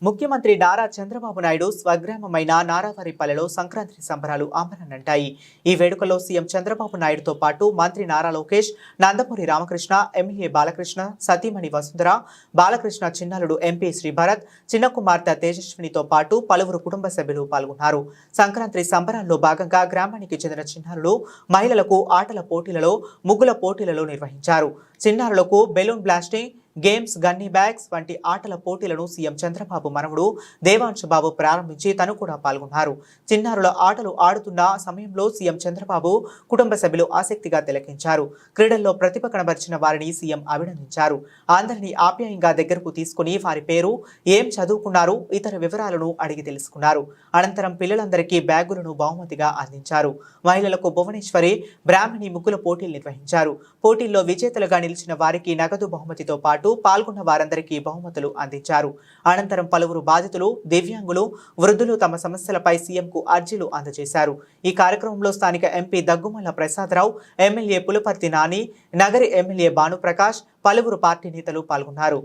ముఖ్యమంత్రి నారా చంద్రబాబు నాయుడు స్వగ్రామమైన నారావారిపల్లెలో సంక్రాంతి సంబరాలు అంబరాన్నంటాయి. ఈ వేడుకలో సీఎం చంద్రబాబు నాయుడుతో పాటు మంత్రి నారా లోకేష్, నందమూరి రామకృష్ణ, ఎమ్మెల్యే బాలకృష్ణ, సతీమణి వసుంధర, బాలకృష్ణ చిన్నలుడు ఎంపీ శ్రీ భరత్, చిన్న కుమార్తె తేజస్వినితో పాటు పలువురు కుటుంబ సభ్యులు పాల్గొన్నారు. సంక్రాంతి సంబరాల్లో భాగంగా గ్రామానికి చెందిన చిన్నారులు మహిళలకు ఆటల పోటీలలో, ముగ్గుల పోటీలలో నిర్వహించారు. చిన్నారులకు balloon blasting, games, gunny bags వంటి ఆటల పోటీలను సీఎం చంద్రబాబు మనవడు దేవాంశ్ బాబు ప్రారంభించి తను కూడా పాల్గొన్నారు. చిన్నారుల ఆటలు ఆడుతున్న సమయంలో సీఎం చంద్రబాబు కుటుంబ సభ్యులు ఆసక్తిగా తిలకించారు. క్రీడల్లో ప్రతిభ కనబరిచిన వారిని సీఎం అభినందించారు. అందరినీ ఆప్యాయంగా దగ్గరకు తీసుకుని వారి పేరు, ఏం చదువుకున్నారు, ఇతర వివరాలను అడిగి తెలుసుకున్నారు. అనంతరం పిల్లలందరికీ బ్యాగులను బహుమతిగా అందించారు. మహిళలకు భువనేశ్వరి, బ్రాహ్మణి ముగ్గుల పోటీలు నిర్వహించారు. పోటీల్లో విజేతలుగా నిలిచిన వారికి నగదు బహుమతితో పాటు పాల్గొన్న వారందరికీ బహుమతులు అందించారు. అనంతరం పలువురు బాధితులు, దివ్యాంగులు, వృద్ధులు తమ సమస్యలపై సీఎంకు అర్జీలు అందజేశారు. ఈ కార్యక్రమంలో స్థానిక MP Daggumalla Prasadarao, MLA Pulaparthi Nani, Nagari MLA Bhanuprakash, పలువురు పార్టీ నేతలు పాల్గొన్నారు.